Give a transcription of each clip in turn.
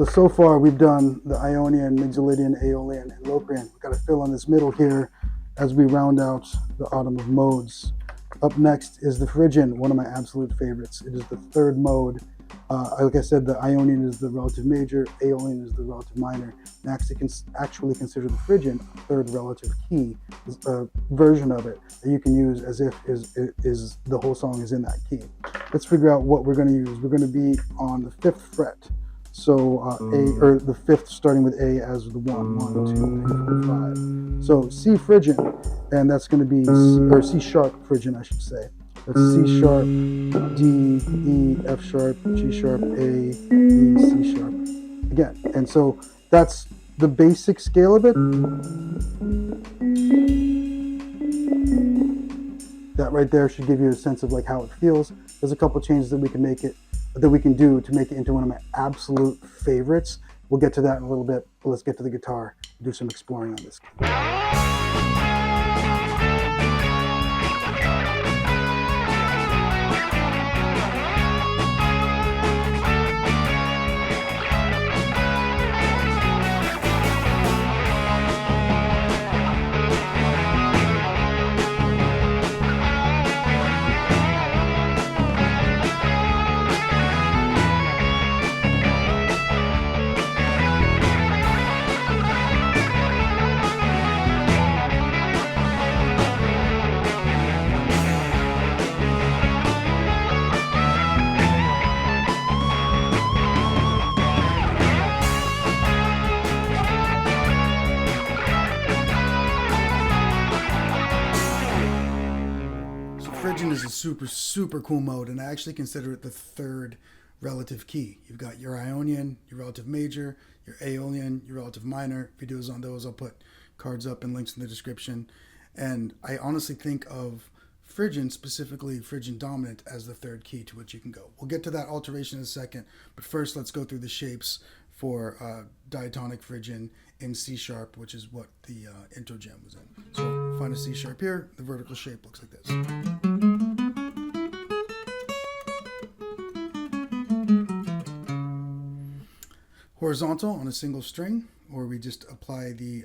So far we've done the Ionian, Mixolydian, Aeolian, and Locrian. We've got to fill in this middle here as we round out the autumn of modes. Up next is the Phrygian, one of my absolute favorites. It is the third mode. Like I said, the Ionian is the relative major, Aeolian is the relative minor, and actually consider the Phrygian a third relative key version of it that you can use as if is the whole song is in that key. Let's figure out what we're going to use. We're going to be on the 5th fret. So A, or the 5th starting with A as the 1, 2, 3, 4, 5. So C Phrygian, and that's going to be C sharp Phrygian, I should say. That's C sharp, D, E, F sharp, G sharp, A, E, C sharp. Again, and so that's the basic scale of it. That right there should give you a sense of like how it feels. There's a couple changes that we can do to make it into one of my absolute favorites. We'll get to that in a little bit, but let's get to the guitar and do some exploring on this. Phrygian is a super cool mode, and I actually consider it the third relative key. You've got your Ionian, your relative major, your Aeolian, your relative minor. Videos on those, I'll put cards up and links in the description. And I honestly think of Phrygian, specifically Phrygian Dominant, as the third key to which you can go. We'll get to that alteration in a second, but first let's go through the shapes for diatonic Phrygian in C sharp, which is what the intro jam was in. So find a C sharp here. The vertical shape looks like this. Horizontal on a single string, or we just apply the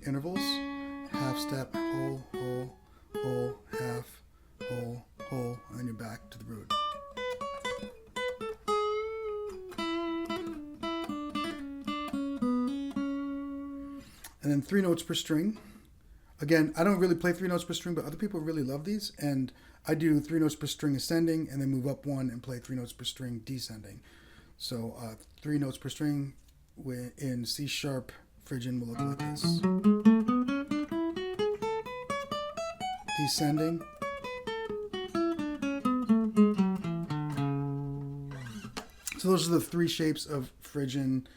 intervals. Half step, whole, whole, whole, half, whole, whole, and then you're back to the root. And then 3 notes per string. Again, I don't really play 3 notes per string, but other people really love these. And I do 3 notes per string ascending, and then move up 1 and play 3 notes per string descending. So 3 notes per string in C sharp Phrygian will look like this. Descending. So those are the 3 shapes of Phrygian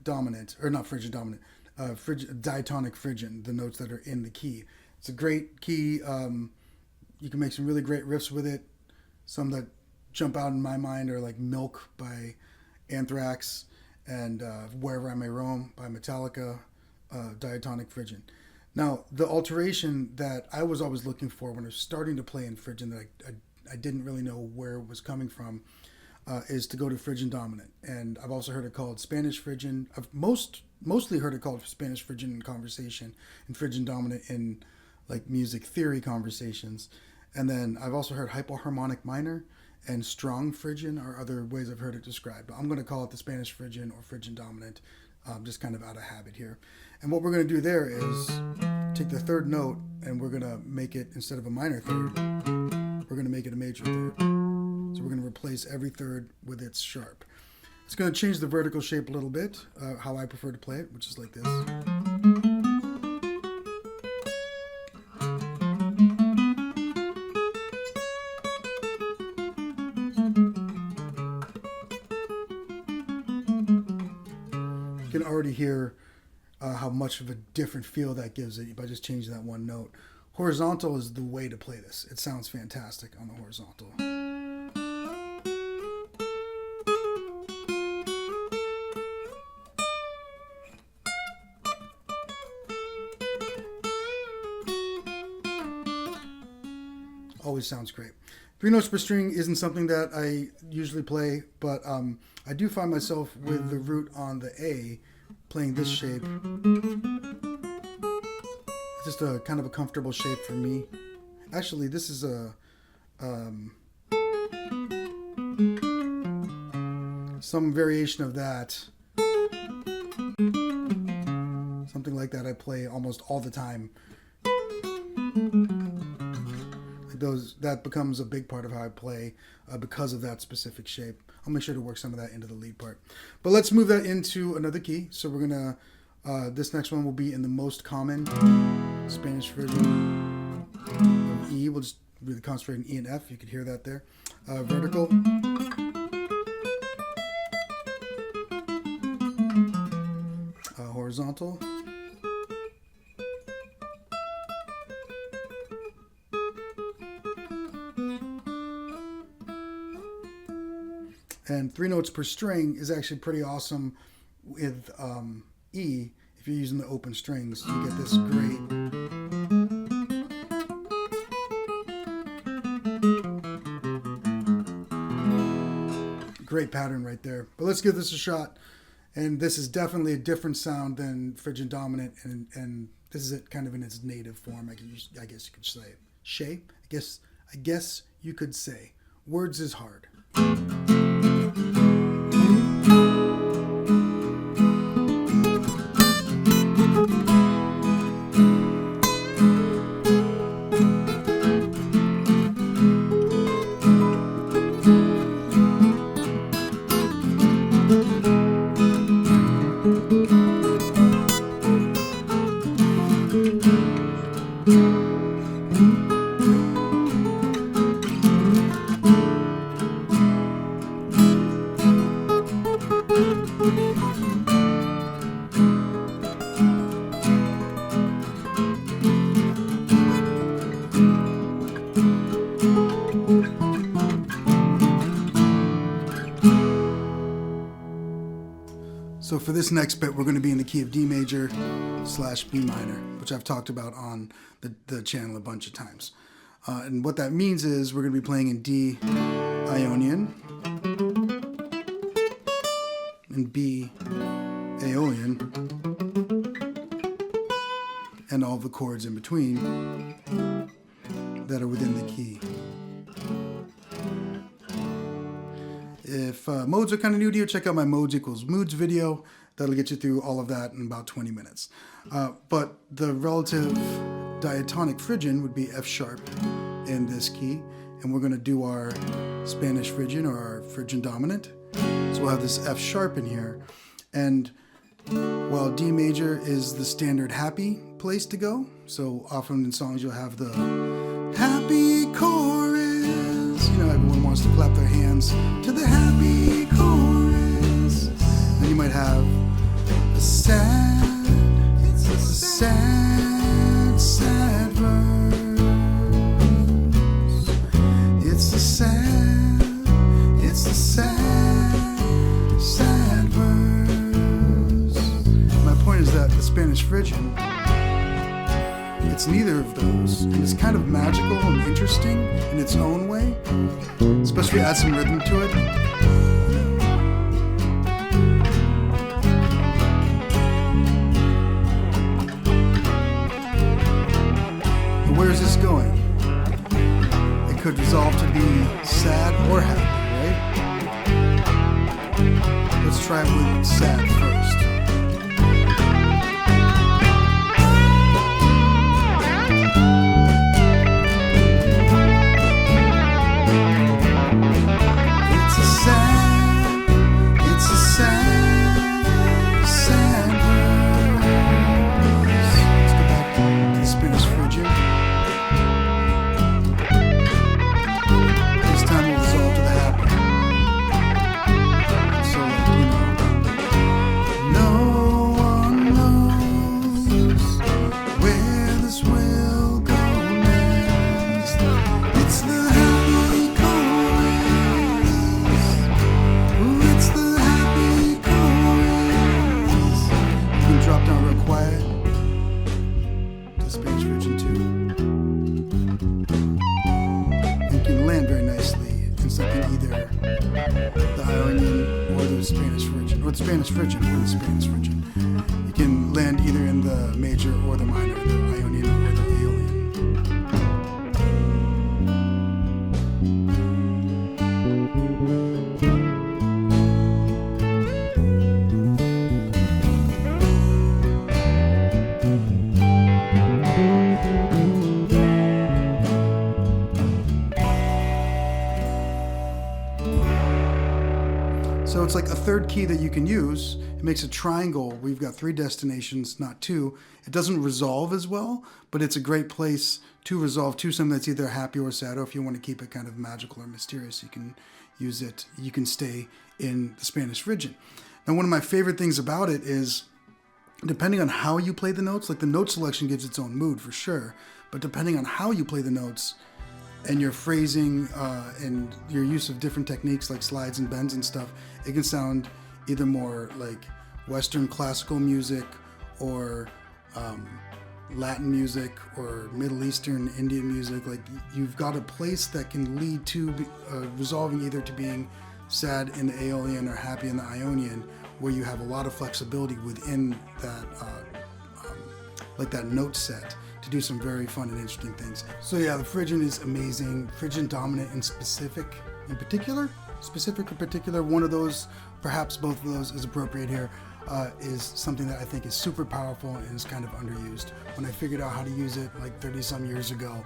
dominant, or not Phrygian dominant, diatonic Phrygian, the notes that are in the key. It's a great key. You can make some really great riffs with it. Some that jump out in my mind are like Milk by Anthrax and Wherever I May Roam by Metallica, diatonic Phrygian. Now, the alteration that I was always looking for when I was starting to play in Phrygian that I didn't really know where it was coming from is to go to Phrygian Dominant. And I've also heard it called Spanish Phrygian. I've mostly heard it called Spanish Phrygian in conversation, and Phrygian Dominant in like music theory conversations. And then I've also heard hypoharmonic minor and strong Phrygian are other ways I've heard it described. But I'm going to call it the Spanish Phrygian or Phrygian Dominant, just kind of out of habit here. And what we're going to do there is take the third note and we're going to make it, instead of a minor third, we're going to make it a major third. So we're going to replace every third with its sharp. It's going to change the vertical shape a little bit, how I prefer to play it, which is like this. You can already hear how much of a different feel that gives it by just changing that one note. Horizontal is the way to play this. It sounds fantastic on the horizontal. always sounds great. 3 notes per string isn't something that I usually play, but I do find myself with the root on the A playing this shape. It's just a kind of a comfortable shape for me. Actually, this is a some variation of that. Something like that I play almost all the time. That becomes a big part of how I play because of that specific shape. I'll make sure to work some of that into the lead part. But let's move that into another key. So we're gonna, this next one will be in the most common Spanish Phrygian of E. We'll just really concentrate on E and F. You could hear that there. Vertical. Horizontal. And 3 notes per string is actually pretty awesome with E. If you're using the open strings, you get this great pattern right there. But let's give this a shot. And this is definitely a different sound than Phrygian Dominant, and this is it kind of in its native form. I guess you could say shape. I guess you could say. Words is hard. So for this next bit, we're going to be in the key of D major / B minor, which I've talked about on the channel a bunch of times. And what that means is we're going to be playing in D Ionian and B Aeolian and all the chords in between that are within the key. If modes are kind of new to you, check out my modes equals moods video. That'll get you through all of that in about 20 minutes. But the relative diatonic Phrygian would be F sharp in this key. And we're going to do our Spanish Phrygian or our Phrygian Dominant. So we'll have this F sharp in here. And while D major is the standard happy place to go, so often in songs you'll have the happy chorus. You know, everyone wants to clap their hands to the happy chorus. And you might have a sad, it's a sad, sad verse. It's a sad, it's a sad, sad verse. My point is that the Spanish Phrygian, it's neither of those, and it's kind of magical and interesting in its own way, especially add some rhythm to it. And where is this going? It could resolve to be sad or happy, right? Let's try it with sad first. No can land very nicely in something either the Ionian or the Spanish Phrygian, or the Spanish Phrygian or the Spanish Phrygian. You can land either in the major or the minor, the Ionian or the Aeolian. So it's like a third key that you can use. It makes a triangle. We've got 3 destinations, not 2. It doesn't resolve as well, but it's a great place to resolve to something that's either happy or sad, or if you want to keep it kind of magical or mysterious, you can use it. You can stay in the Spanish Phrygian. Now, one of my favorite things about it is, depending on how you play the notes, like the note selection gives its own mood for sure, but depending on how you play the notes, and your phrasing and your use of different techniques like slides and bends and stuff, it can sound either more like Western classical music or Latin music or Middle Eastern Indian music. Like, you've got a place that can lead to resolving either to being sad in the Aeolian or happy in the Ionian, where you have a lot of flexibility within that like that note set to do some very fun and interesting things. So yeah, the Phrygian is amazing. Phrygian Dominant in particular, one of those, perhaps both of those is appropriate here, is something that I think is super powerful and is kind of underused. When I figured out how to use it like 30 some years ago,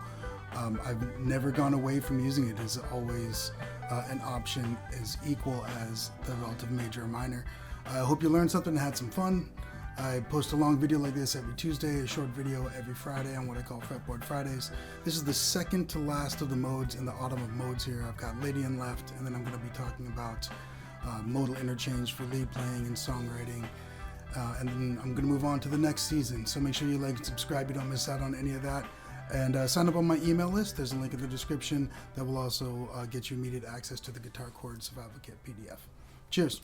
I've never gone away from using it. It's always an option as equal as the relative major or minor. I hope you learned something and had some fun. I post a long video like this every Tuesday, a short video every Friday on what I call Fretboard Fridays. This is the second to last of the modes in the autumn of modes here. I've got Lydian left, and then I'm going to be talking about modal interchange for lead playing and songwriting. And then I'm going to move on to the next season. So make sure you like and subscribe, you don't miss out on any of that. And sign up on my email list. There's a link in the description that will also get you immediate access to the Guitar Chords Survival Kit PDF. Cheers.